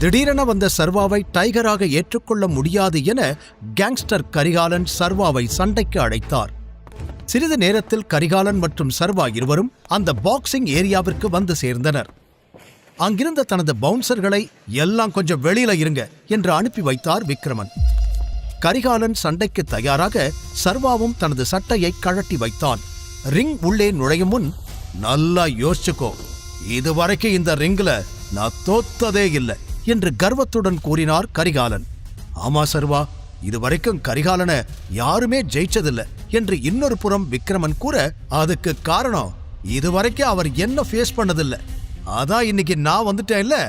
திடீரென வந்த சர்வாவை டைகராக ஏற்றுக்கொள்ள முடியாது என கேங்ஸ்டர் கரிகாலன் சர்வாவை சண்டைக்கு அழைத்தார். சிறிது நேரத்தில் கரிகாலன் மற்றும் சர்வா இருவரும் அந்த பாக்ஸிங் ஏரியாவிற்கு வந்து சேர்ந்தனர். அங்கிருந்த தனது பவுன்சர்களை எல்லாம் கொஞ்சம் வெளியில இருங்க என்று அனுப்பி வைத்தார் விக்ரமன். கரிகாலன் சண்டைக்கு தயாராக சர்வாவும் தனது சட்டையை கழட்டி வைத்தான். ரிங் உள்ளே நுழையும் முன், நல்லா யோசிச்சுக்கோ, இதுவரைக்கும் இந்த ரிங்ல நான் தோத்ததே இல்லை என்று கர்வத்துடன் கூறினார் கரிகாலன். ஆமா சர்வா, இதுவரைக்கும் கரிகாலனை யாருமே ஜெயிச்சதில்லை என்று இன்னொரு புறம் விக்ரமன் கூற, அதுக்கு காரணம் இதுவரைக்கும் அவர் என்ன ஃபேஸ் பண்ணதில்லை, அதான் இன்னைக்கு நான் வந்துட்டேன்ல,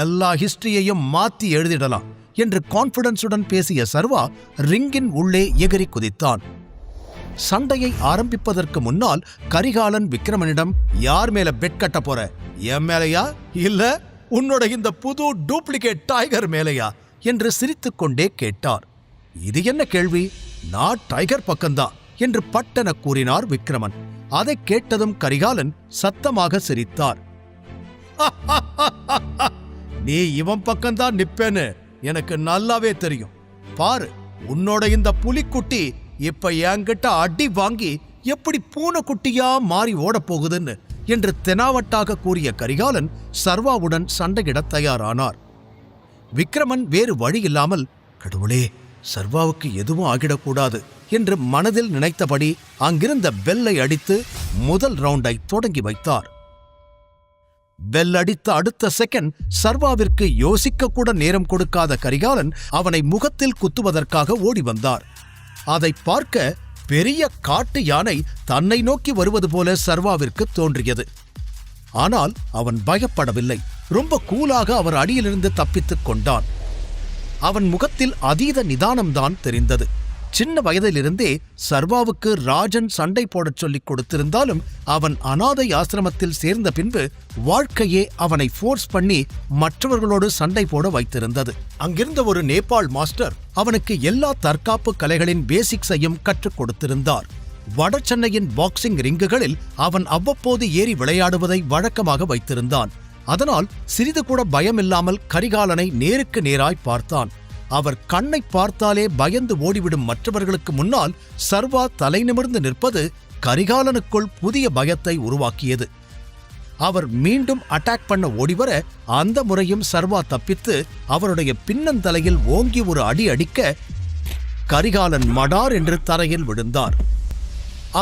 எல்லா ஹிஸ்டரியையும் மாத்தி எழுதிடலாம் என்று கான்பிடன்ஸுடன் பேசிய சர்வா ரிங்கின் உள்ளே எகிரி குதித்தான். சண்டையை ஆரம்பிப்பதற்கு முன்னால் கரிகாலன் விக்ரமனிடம், யார் மேல பெட் கட்ட போற, என் மேலையா இல்ல உன்னோட இந்த புது டூப்ளிகேட் டைகர் மேலையா என்று சிரித்துக் கொண்டே கேட்டார். இது என்ன கேள்வி, நான் டைகர் பக்கம்தான் என்று பட்டென கூறினார் விக்ரமன். அதை கேட்டதும் கரிகாலன் சத்தமாக சிரித்தார். நீ இவன் பக்கம்தான் நிப்பேன்னு எனக்கு நல்லாவே தெரியும். பாரு, உன்னோட இந்த புலிக்குட்டி இப்ப என்கிட்ட அடி வாங்கி எப்படி பூனைக்குட்டியா மாறி ஓடப் போகுதுன்னு என்று தெனாவட்டாக கூறிய கரிகாலன் சர்வாவுடன் சண்டையிட தயாரானார். விக்ரமன் வேறு வழி இல்லாமல், கடவுளே, சர்வாவுக்கு எதுவும் ஆகிடக்கூடாது என்று மனதில் நினைத்தபடி அங்கிருந்த பெல்லை அடித்து முதல் ரவுண்டை தொடங்கி வைத்தார். பெல் அடித்த அடுத்த செகண்ட் சர்வாவிற்கு யோசிக்க கூட நேரம் கொடுக்காத கரிகாலன் அவனை முகத்தில் குத்துவதற்காக ஓடி வந்தார். அதை பார்க்க பெரிய காட்டு யானை தன்னை நோக்கி வருவது போல சர்வாவிற்கு தோன்றியது. ஆனால் அவன் பயப்படவில்லை. ரொம்ப கூலாக அவர் அடியிலிருந்து தப்பித்துக் கொண்டான். அவன் முகத்தில் அதீத நிதானம்தான் தெரிந்தது. சின்ன வயதிலிருந்தே சர்வாவுக்கு ராஜன் சண்டை போடச் சொல்லிக் கொடுத்திருந்தாலும் அவன் அனாதை ஆசிரமத்தில் சேர்ந்த பின்பு வாழ்க்கையே அவனை ஃபோர்ஸ் பண்ணி மற்றவர்களோடு சண்டை போட வைத்திருந்தது. அங்கிருந்த ஒரு நேபாள் மாஸ்டர் அவனுக்கு எல்லா தற்காப்பு கலைகளின் பேசிக்ஸையும் கற்றுக் கொடுத்திருந்தார். வட சென்னையின் பாக்ஸிங் ரிங்குகளில் அவன் அவ்வப்போது ஏறி விளையாடுவதை வழக்கமாக வைத்திருந்தான். அதனால் சிறிது கூட பயமில்லாமல் கரிகாலனை நேருக்கு நேராய் பார்த்தான். அவர் கண்ணை பார்த்தாலே பயந்து ஓடிவிடும் மற்றவர்களுக்கு முன்னால் சர்வா தலை நிமிர்ந்து நிற்பது கரிகாலனுக்குள் புதிய பயத்தை உருவாக்கியது. அவர் மீண்டும் அட்டாக் பண்ண ஓடிவர அந்த முறையும் சர்வா தப்பித்து அவருடைய பின்னந்தலையில் ஓங்கி ஒரு அடி அடிக்க கரிகாலன் மடார் என்று தரையில் விழுந்தார்.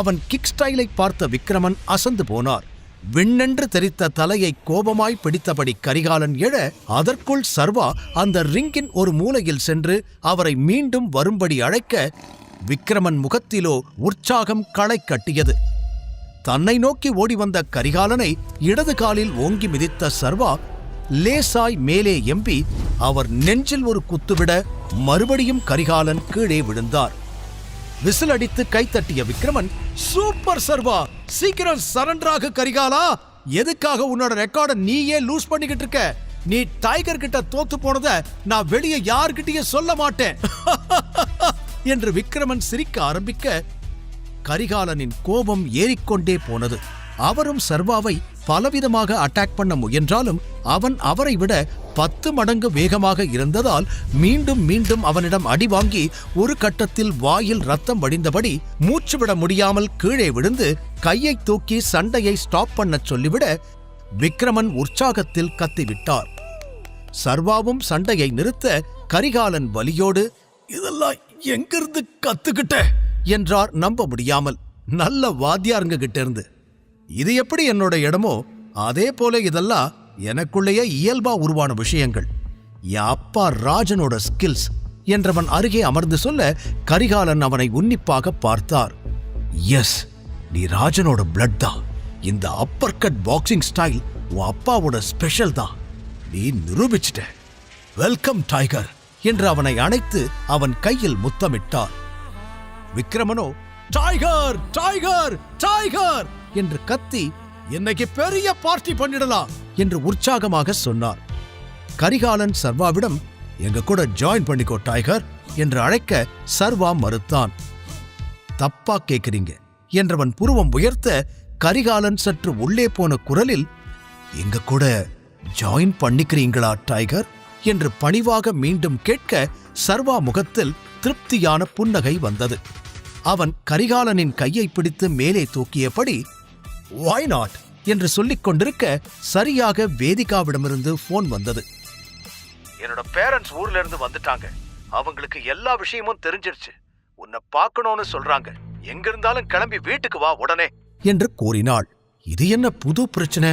அவன் கிக் ஸ்டைலை பார்த்த விக்ரமன் அசந்து போனார். விண்ணென்று தெரித்த தலையை கோபமாய் பிடித்தபடி கரிகாலன் எழ அதற்குள் சர்வா அந்த ரிங்கின் ஒரு மூலையில் சென்று அவரை மீண்டும் வரும்படி அழைக்க விக்ரமன் முகத்திலோ உற்சாகம் களை கட்டியது. தன்னை நோக்கி ஓடி வந்த கரிகாலனை இடது காலில் ஓங்கி மிதித்த சர்வா லேசாய் மேலே எம்பி அவர் நெஞ்சில் ஒரு குத்துவிட மறுபடியும் கரிகாலன் கீழே விழுந்தார். விசில் அடித்து கைத்தட்டிய விக்ரமன், சூப்பர் சர்வா, சீக்கிரம் சரண்டராக கரிகாலா, எதுக்காக உன்னோட ரெக்கார்டை நீயே லூஸ் பண்ணிக்கிட்டு இருக்க? நீ டைகர் கிட்ட தோத்து போனத நான் வெளியே யார்கிட்டயும் சொல்ல மாட்டேன் என்று விக்ரமன் சிரிக்க ஆரம்பிக்க கரிகாலனின் கோபம் ஏறிக்கொண்டே போனது. அவரும் சர்வாவை பலவிதமாக அட்டாக் பண்ண முயன்றாலும் அவன் அவரை விட 10 மடங்கு வேகமாக இருந்ததால் மீண்டும் மீண்டும் அவனிடம் அடி வாங்கி ஒரு கட்டத்தில் வாயில் ரத்தம் வடிந்தபடி மூச்சுவிட முடியாமல் கீழே விழுந்து கையை தூக்கி சண்டையை ஸ்டாப் பண்ண சொல்லிவிட விக்ரமன் உற்சாகத்தில் கத்திவிட்டார். சர்வாவும் சண்டையை நிறுத்த கரிகாலன் வலியோடு, இதெல்லாம் எங்கிருந்து கத்துக்கிட்ட என்றார் நம்ப முடியாமல். நல்ல வாத்தியாருங்க கிட்ட இருந்து. இது எப்படி என்னோட இடமோ அதே போல இதெல்லாம் எனக்குள்ளேயே இயல்பா உருவான விஷயங்கள். என் அப்பா ராஜனோட ஸ்கில்ஸ் என்றவன் அருகே அமர்ந்து சொல்ல கரிகாலன் அவனை உன்னிப்பாக பார்த்தார். எஸ், நீ ராஜனோட பிளட் தான். இந்த அப்பர் கட் பாக்ஸிங் ஸ்டைல் உன் அப்பாவோட ஸ்பெஷல் தான். நீ நிரூபிச்சிட்ட. வெல்கம் டைகர் என்று அவனை அணைத்து அவன் கையில் முத்தமிட்டார். விக்ரமனோ டைகர் டைகர் டைகர் என்று கத்தி இன்னைக்கு பெரிய பார்ட்டி பண்ணிடலாம் என்று உற்சாகமாக சொன்னார். கரிகாலன் சர்வாவிடம், எங்க கூட ஜாயின் பண்ணிக்கோ டைகர் என்று அழைக்க சர்வா மறுத்தான். தப்பா கேக்குறீங்க என்றவன் புருவம் உயர்த்த கரிகாலன் சற்று உள்ளே போன குரலில், எங்க கூட ஜாயின் பண்ணிக்கிறீங்களா டைகர் என்று பணிவாக மீண்டும் கேட்க சர்வா முகத்தில் திருப்தியான புன்னகை வந்தது. அவன் கரிகாலனின் கையை பிடித்து மேலே தூக்கியபடி "Why not?" என்று சொல்லிக் கொண்டிருக்க சரியாக வேதிகாவிடமிருந்து போன் வந்தது. "என்னோட பேரண்ட்ஸ் ஊர்ல இருந்து வந்துட்டாங்க. அவங்களுக்கு எல்லா விஷயமும் தெரிஞ்சிருச்சு. உன்னை பார்க்கணும்னு சொல்றாங்க. எங்க இருந்தாலும் கிளம்பி வீட்டுக்கு வா உடனே" என்று கூறினாள். இது என்ன புது பிரச்சனை?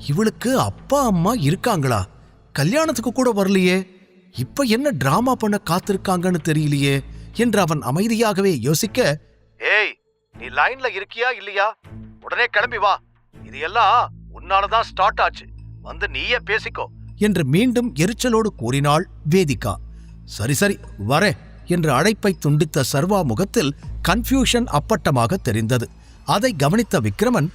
இவளுக்கு அப்பா அம்மா இருக்காங்களா? கல்யாணத்துக்கு கூட வரலையே. இப்ப என்ன டிராமா பண்ண காத்திருக்காங்கன்னு தெரியலையே என்று அவன் அமைதியாகவே யோசிக்க, "ஏய், நீ லைன்ல இருக்கியா இல்லையா? உடனே கிளம்பி வா. இது எல்லாம் உன்னாலதான் ஸ்டார்ட் ஆச்சு. வந்து நீயே பேசிக்கோ" என்று மீண்டும் எரிச்சலோடு கூறினாள் வேதிகா. "சரி சரி வரே" என்று அழைப்பை துண்டித்த சர்வா முகத்தில் கன்ஃபியூஷன் அப்பட்டமாக தெரிந்தது. அதை கவனித்த விக்ரமன்,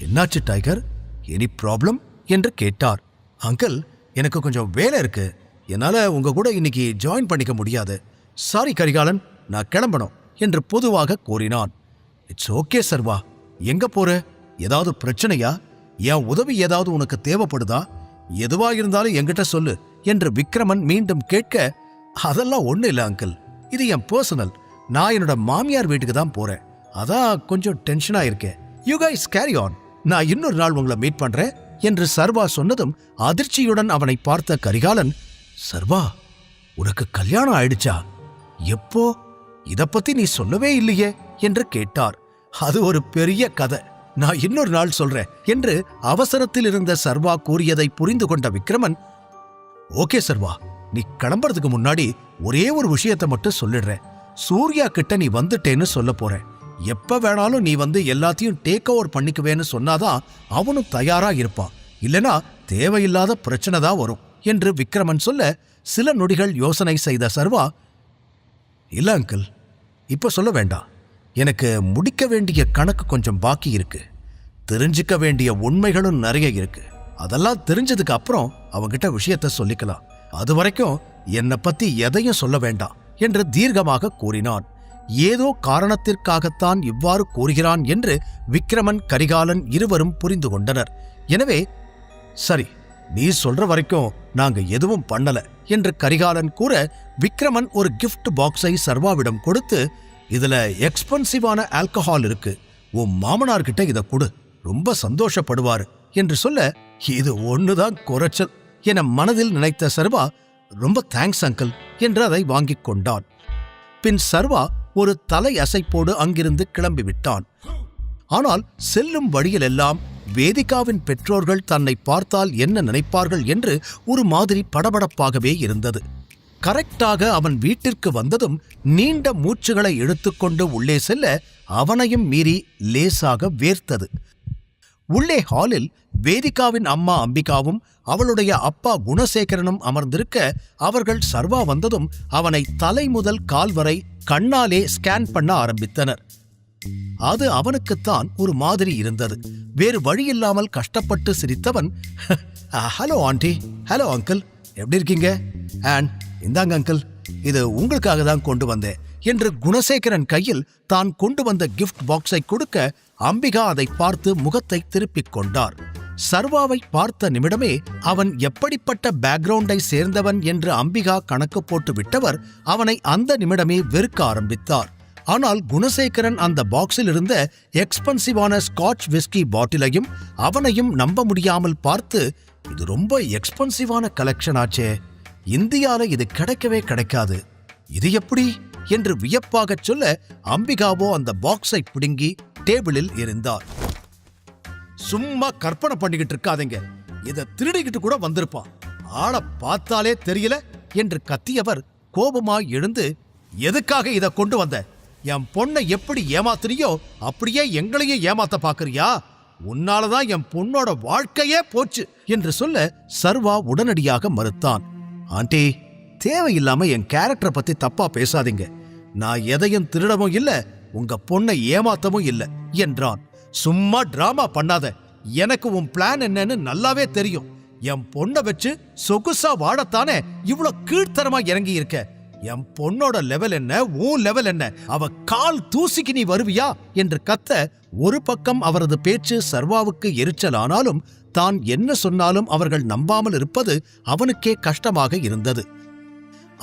"என்னாச்சு டைகர்? Any problem?" என்று கேட்டார். "அங்கிள், எனக்கு கொஞ்சம் வேலை இருக்கு. என்னால உங்க கூட இன்னைக்கு ஜாயின் பண்ணிக்க முடியாது. சாரி கரிகாலன், நான் கிளம்பணும்" என்று பொதுவாக கூறினான். "இட்ஸ் ஓகே சர்வா. எங்க போற? ஏதாவது பிரச்சனையா? என் உதவி ஏதாவது உனக்கு தேவைப்படுதா? எதுவா இருந்தாலும் என்கிட்ட சொல்லு" என்று விக்ரமன் மீண்டும் கேட்க, "அதெல்லாம் ஒண்ணு இல்ல அங்கிள். இது என் பர்சனல். நான் என்னோட மாமியார் வீட்டுக்கு தான் போறேன். அதான் கொஞ்சம் டென்ஷனா இருக்கேன். You guys carry on. நான் இன்னொரு நாள் உங்களை மீட் பண்றேன்" என்று சர்வா சொன்னதும் அதிர்ச்சியுடன் அவனை பார்த்த கரிகாலன், "சர்வா, உனக்கு கல்யாணம் ஆயிடுச்சா? எப்போ? இத பத்தி நீ சொல்லவே இல்லையே" என்று கேட்டார். "அது ஒரு பெரிய கதை. நான் இன்னொரு நாள் சொல்றேன்" என்று அவசரத்தில் இருந்த சர்வா கூறியதை புரிந்து கொண்ட விக்ரமன், "ஓகே சர்வா, நீ கிளம்புறதுக்கு முன்னாடி ஒரே ஒரு விஷயத்தை மட்டும் சொல்லிடுறேன். சூர்யா கிட்ட நீ வந்துட்டேன்னு சொல்ல போறேன். எப்ப வேணாலும் நீ வந்து எல்லாத்தையும் டேக் ஓவர் பண்ணிக்குவேன்னு சொன்னாதான் அவனும் தயாரா இருப்பான். இல்லனா தேவையில்லாத பிரச்சனை தான் வரும்" என்று விக்ரமன் சொல்ல சில நொடிகள் யோசனை செய்த சர்வா, "இல்ல அங்கிள், இப்ப சொல்ல வேண்டாம். எனக்கு முடிக்க வேண்டிய கணக்கு கொஞ்சம் பாக்கி இருக்கு. தெரிஞ்சுக்க வேண்டிய உண்மைகளும் நிறைய இருக்கு. அதெல்லாம் தெரிஞ்சதுக்கு அப்புறம் அவங்கிட்ட விஷயத்த சொல்லிக்கலாம். அது வரைக்கும் என்னை பத்தி எதையும் சொல்ல வேண்டாம்" என்று தீர்க்கமாக கூறினான். ஏதோ காரணத்திற்காகத்தான் இவ்வாறு கூறுகிறான் என்று விக்ரமன் கரிகாலன் இருவரும் புரிந்து கொண்டனர். எனவே, "சரி, நீ சொல்ற வரைக்கும் நாங்க எதுவும் பண்ணல" என்று கரிகாலன் கூற, விக்ரமன் ஒரு கிஃப்ட் பாக்ஸை சர்வாவிடம் கொடுத்து, "இதுல எக்ஸ்பென்சிவான ஆல்கஹால் இருக்கு. உன் மாமனார்கிட்ட இத கொடு, ரொம்ப சந்தோஷப்படுவாரு" என்று சொல்ல, "இது ஒண்ணுதான் குறைச்சல்" என மனதில் நினைத்த சர்வா, "ரொம்ப தேங்க்ஸ் அங்கிள்" என்று அதை வாங்கிக் கொண்டான். பின் சர்வா ஒரு தலை அசைப்போடு அங்கிருந்து கிளம்பிவிட்டான். ஆனால் செல்லும் வழியிலெல்லாம் வேதிகாவின் பெற்றோர்கள் தன்னை பார்த்தால் என்ன நினைப்பார்கள் என்று ஒரு மாதிரி படபடப்பாகவே இருந்தது. கரெக்டாக அவன் வீட்டிற்கு வந்ததும் நீண்ட மூச்சுகளை இழுத்துக்கொண்டு உள்ளே செல்ல அவனையும் மீறி லேசாக வேர்த்தது. உள்ளே ஹாலில் வேதிகாவின் அம்மா அம்பிகாவும் அவளுடைய அப்பா குணசேகரனும் அமர்ந்திருக்க, அவர்கள் சர்வா வந்ததும் அவனை தலை முதல் கால் வரை கண்ணாலே ஸ்கேன் பண்ண ஆரம்பித்தனர். அது அவனுக்குத்தான் ஒரு மாதிரி இருந்தது. வேறு வழியில்லாமல் கஷ்டப்பட்டு சிரித்தவன், "ஹலோ ஆண்டி, ஹலோ அங்கிள், எப்படி இருக்கீங்க? அண்ட் இந்தாங்க அங்கிள், இது உங்களுக்காக தான் கொண்டு வந்தேன்" என்று குணசேகரன் கையில் தான் கொண்டு வந்த கிஃப்ட் பாக்ஸை கொடுக்க, அம்பிகா அதை பார்த்து முகத்தை திருப்பிக் கொண்டார். சர்வாவை பார்த்த நிமிடமே அவன் எப்படிப்பட்ட பேக்ரவுண்டை சேர்ந்தவன் என்று அம்பிகா கணக்கு போட்டு விட்டவர் அவனை அந்த நிமிடமே வெறுக்க ஆரம்பித்தார். ஆனால் குணசேகரன் அந்த பாக்ஸில் இருந்த எக்ஸ்பென்சிவான ஸ்காட்ச் விஸ்கி பாட்டிலையும் அவனையும் நம்ப முடியாமல் பார்த்து, "இது ரொம்ப எக்ஸ்பென்சிவான கலெக்ஷன் ஆச்சே. இந்தியால இது கிடைக்கவே கிடைக்காது. இது எப்படி?" என்று வியப்பாகச் சொல்ல, அம்பிகாவோ அந்த பாக்ஸை பிடுங்கி டேபிளில் எறிந்தார். "சும்மா கற்பனை பண்ணிக்கிட்டு இருக்காதீங்க. இதை திருடிக்கிட்டு கூட வந்திருப்பான். ஆளை பார்த்தாலே தெரியல" என்று கத்தியவர் கோபமாய் எழுந்து, "எதுக்காக இதை கொண்டு வந்த? என் பொண்ணை எப்படி ஏமாத்துறியோ அப்படியே எங்களையும் ஏமாத்த பாக்குறியா? உன்னாலதான் என் பொண்ணோட வாழ்க்கையே போச்சு" என்று சொல்ல சர்வா உடனடியாக மறுத்தான். "ஆண்டி, தேவையில்லாம என் கேரக்டரை பத்தி தப்பா பேசாதீங்க. நான் எதையும் திருடவும் இல்ல, உங்க பொண்ணை ஏமாத்தவும் இல்ல" என்றான். "சும்மா டிராமா பண்ணாத. எனக்கு உன் பிளான் என்னன்னு நல்லாவே தெரியும். என் பொண்ணை வச்சு சொகுசா வாழத்தானே இவ்வளவு கீழ்த்தரமா இறங்கி இருக்க. என் பொண்ணோட லெவல் என்ன, உன் லெவல் என்ன? அவ கால் தூசிக்கு நீ வருவியா?" என்று கத்த, ஒரு பக்கம் அவரது பேச்சு சர்வாவுக்கு எரிச்சலானாலும் தான் என்ன சொன்னாலும் அவர்கள் நம்பாமல் இருப்பது அவனுக்கே கஷ்டமாக இருந்தது.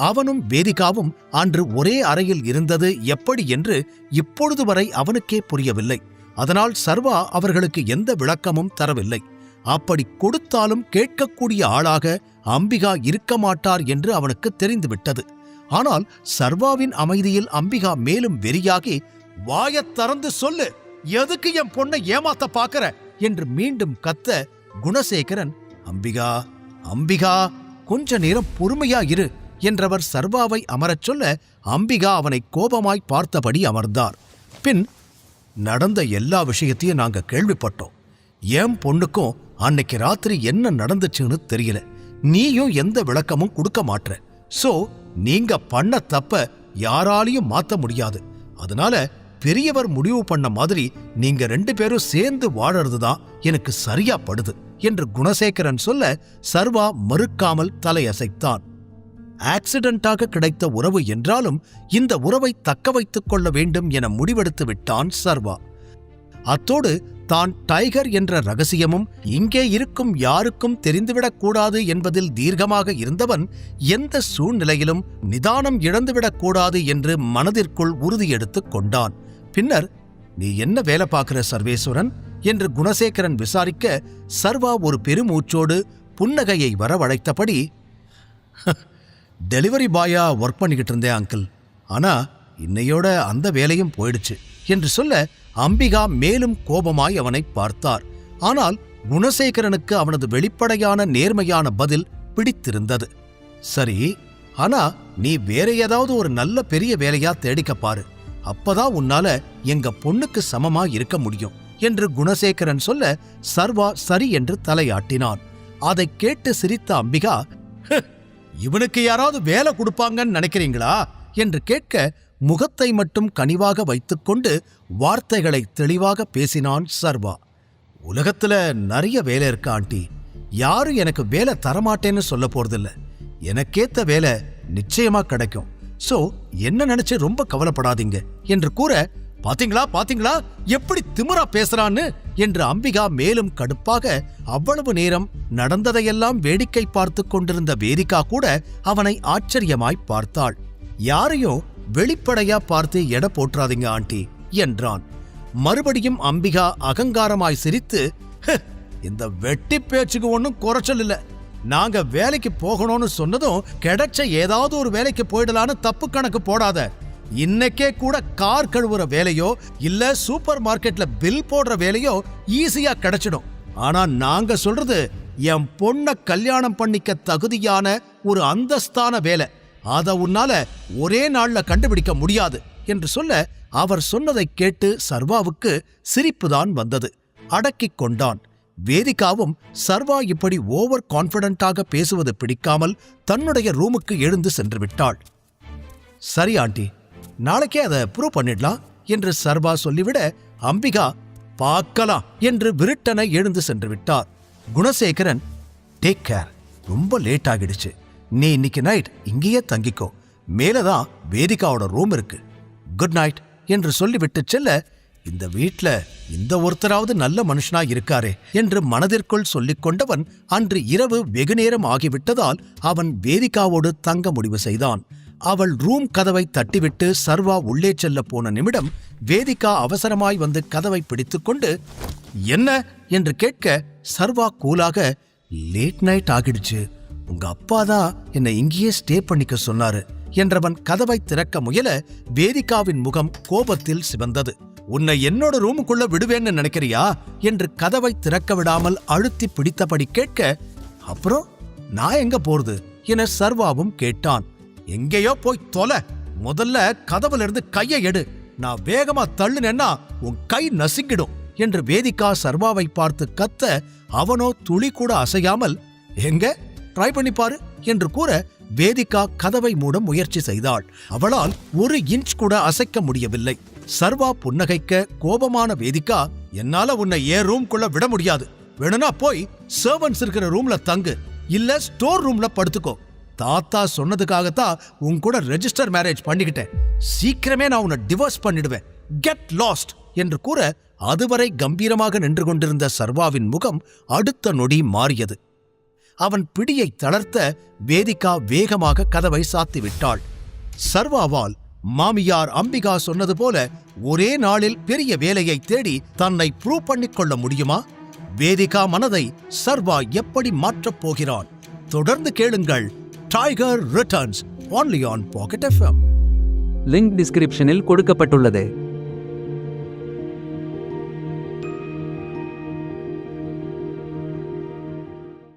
அவனும் வேதிகாவும் அன்று ஒரே அறையில் இருந்தது எப்படி என்று இப்பொழுது வரை அவனுக்கே புரியவில்லை. அதனால் சர்வா அவர்களுக்கு எந்த விளக்கமும் தரவில்லை. அப்படி கொடுத்தாலும் கேட்கக்கூடிய ஆளாக அம்பிகா இருக்க மாட்டார் என்று அவனுக்கு தெரிந்துவிட்டது. ஆனால் சர்வாவின் அமைதியில் அம்பிகா மேலும் வெறியாகி, வாயத் திறந்து சொல்லு, எதுக்கு என் பொண்ணை ஏமாத்த பாக்கற என்று மீண்டும் கத்த, குணசேகரன், அம்பிகா அம்பிகா கொஞ்ச நேரம் பொறுமையா இரு என்றவர் சர்வாவை அமரச் சொல்ல, அம்பிகா அவனை கோபமாய் பார்த்தபடி அமர்ந்தார். பின், நடந்த எல்லா விஷயத்தையும் நாங்க கேள்விப்பட்டோம். என் பொண்ணுக்கும் அன்னைக்கு ராத்திரி என்ன நடந்துச்சுன்னு தெரியல. நீயும் எந்த விளக்கமும் கொடுக்க மாட்ற. சோ நீங்க பண்ண தப்ப யாராலையும் மாத்த முடியாது. அதனால பெரியவர் முடிவு பண்ண மாதிரி நீங்க 2 பேரும் சேர்ந்து வாழறதுதான் எனக்கு சரியா படுது என்று குணசேகரன் சொல்ல, சர்வா மறுக்காமல் தலையசைத்தான். ஆக்சிடென்டாக கிடைத்த உறவு என்றாலும் இந்த உறவை தக்க வைத்துக் கொள்ள வேண்டும் என முடிவெடுத்து விட்டான் சர்வா. அத்தோடு தான் டைகர் என்ற ரகசியமும் இங்கே இருக்கும் யாருக்கும் தெரிந்துவிடக்கூடாது என்பதில் தீர்க்கமாக இருந்தவன் எந்த சூழ்நிலையிலும் நிதானம் இழந்துவிடக்கூடாது என்று மனதிற்குள் உறுதியெடுத்துக் கொண்டான். பின்னர், நீ என்ன வேலை பார்க்கிற சர்வேஸ்வரன் என்று குணசேகரன் விசாரிக்க, சர்வா ஒரு பெருமூச்சோடு புன்னகையை வரவழைத்தபடி, டெலிவரி பாயா ஒர்க் பண்ணிக்கிட்டு இருந்தேன் அங்கிள். ஆனா இன்னையோட அந்த வேலையும் போயிடுச்சு என்று சொல்ல, அம்பிகா மேலும் கோபமாய் அவனை பார்த்தார். ஆனால் குணசேகரனுக்கு அவனது வெளிப்படையான நேர்மையான பதில் பிடித்திருந்தது. சரி, ஆனா நீ வேற ஏதாவது ஒரு நல்ல பெரிய வேலையா தேடிக்க பாரு. அப்பதான் உன்னால எங்க பொண்ணுக்கு சமமா இருக்க முடியும் என்று குணசேகரன் சொல்ல, சர்வா சரி என்று தலையாட்டினான். அதை கேட்டு சிரித்த அம்பிகா, இவனுக்கு யாராவது வேலை கொடுப்பாங்கன்னு நினைக்கிறீங்களா என்று கேட்க, முகத்தை மட்டும் கனிவாக வைத்துக்கொண்டு வார்த்தைகளை தெளிவாக பேசினான் சர்வா. உலகத்துல நிறைய வேலை இருக்கு ஆண்டி. யாரும் எனக்கு வேலை தரமாட்டேன்னு சொல்ல போறதில்ல. எனக்கேத்த வேலை நிச்சயமா கிடைக்கும். சோ என்ன நினைச்சு ரொம்ப கவலைப்படாதீங்க என்று கூற, பாத்தீங்களா பாத்தீங்களா எப்படி திமிரா பேசுறான்னு என்று அம்பிகா மேலும் கடுப்பாக, அவ்வளவு நேரம் நடந்ததையெல்லாம் வேடிக்கை பார்த்து கொண்டிருந்த வேதிகா கூட அவனை ஆச்சரியமாய் பார்த்தாள். யாரையும் வெளிப்படையா பார்த்து எடை போற்றாதீங்க ஆண்டி என்றான். மறுபடியும் அம்பிகா அகங்காரமாய் சிரித்து, இந்த வெட்டி பேச்சுக்கு ஒன்னும் குறைச்சல் இல்ல. நாங்க வேலைக்கு போகணும்னு சொன்னதும் கிடைச்ச ஏதாவது ஒரு வேலைக்கு போயிடலான்னு தப்பு கணக்கு போடாத. இன்னைக்கே கூட கார் கழுவுற வேலையோ இல்ல சூப்பர் மார்க்கெட்ல பில் போடுற வேலையோ ஈஸியா கிடைச்சிடும். ஆனா நாங்க சொல்றது என் பொண்ண கல்யாணம் பண்ணிக்க தகுதியான ஒரு அந்தஸ்தான வேலை. அத உன்னால ஒரே நாள்ல கண்டுபிடிக்க முடியாது என்று சொல்ல, அவர் சொன்னதை கேட்டு சர்வாவுக்கு சிரிப்புதான் வந்தது. அடக்கிக் கொண்டான். வேதிகாவும் சர்வா இப்படி ஓவர் கான்பிடென்டாக பேசுவது பிடிக்காமல் தன்னுடைய ரூமுக்கு எழுந்து சென்று விட்டாள். சரி ஆண்டி, நாளைக்கே அதை ப்ரூவ் பண்ணிடலாம் என்று சர்வா சொல்லிவிட, அம்பிகா பார்க்கலாம் என்று விருட்டனை எழுந்து சென்று விட்டார். குணசேகரன், டேக் கேர், ரொம்ப லேட் ஆகிடுச்சு. நீ இன்னைக்கு நைட் இங்கேயே தங்கிக்கோ. மேலதான் வேதிகாவோட ரூம் இருக்கு. குட் நைட் என்று சொல்லிவிட்டு செல்ல, இந்த வீட்ல இந்த ஒருத்தராவது நல்ல மனுஷனா இருக்காரே என்று மனதிற்குள் சொல்லிக் கொண்டவன் அன்று இரவு வெகுநேரம் ஆகிவிட்டதால் அவன் வேதிகாவோடு தங்க முடிவு செய்தான். அவள் ரூம் கதவை தட்டிவிட்டு சர்வா உள்ளே செல்ல போன நிமிடம் வேதிகா அவசரமாய் வந்து கதவை பிடித்துக்கொண்டு, என்ன என்று கேட்க, சர்வா கூலாக, லேட் நைட் ஆகிடுச்சு, உங்க அப்பாதான் என்னை இங்கேயே ஸ்டே பண்ணிக்க சொன்னாரு என்றவன் கதவை திறக்க முயல, வேதிகாவின் முகம் கோபத்தில் சிவந்தது. உன்னை என்னோட ரூமுக்குள்ள விடுவேன்னு நினைக்கிறியா என்று கதவை திறக்க விடாமல் அழுத்தி பிடித்தபடி கேட்க, அப்புறம் நான் எங்க போறது என சர்வாவும் கேட்டான். எங்கேயோ போய் தொலை, முதல்ல கதவுல இருந்து கையை எடு, நான் வேகமா தள்ளுனேன்னா உன் கை நசுங்கிடும் என்று வேதிகா சர்வாவை பார்த்து கத்த, அவனோ துளி கூட அசையாமல், எங்க ட்ரை பண்ணி பாரு என்று கூற, வேதிகா கதவை மூட முயற்சி செய்தாள். அவளால் ஒரு இன்ச் கூட அசைக்க முடியவில்லை. சர்வா புன்னகைக்க கோபமான வேதிகா, என்னால உன்னை ஏன் ரூம்குள்ள விட முடியாது. வேணும்னா போய் சர்வன்ட்ஸ் இருக்கிற ரூம்ல தங்கு, இல்ல ஸ்டோர் ரூம்ல படுத்துக்கோ. தாத்தா சொன்னதுக்காகத்தான் உன் கூட ரெஜிஸ்டர் மேரேஜ் பண்ணிக்கிட்டேன். சீக்கிரமே நான் உன்னை டிவோர்ஸ் பண்ணிடுவேன். கெட் லாஸ்ட் என்று கூற அதுவரை கம்பீரமாக நின்று கொண்டிருந்த சர்வாவின் முகம் அடுத்த நொடி மாறியது. அவன் பிடியை தளர்த்த வேதிகா வேகமாக கதவை சாத்திவிட்டாள். சர்வாவால் மாமியார் அம்பிகா சொன்னது போல ஒரே நாளில் பெரிய வேலையை தேடி தன்னை ப்ரூவ் பண்ணிக்கொள்ள முடியுமா? வேதிகா மனதை சர்வா எப்படி மாற்றப் போகிறான்? தொடர்ந்து கேளுங்கள். Tiger returns only on Pocket FM. Link டிஸ்கிரிப்ஷனில் கொடுக்கப்பட்டுள்ளது.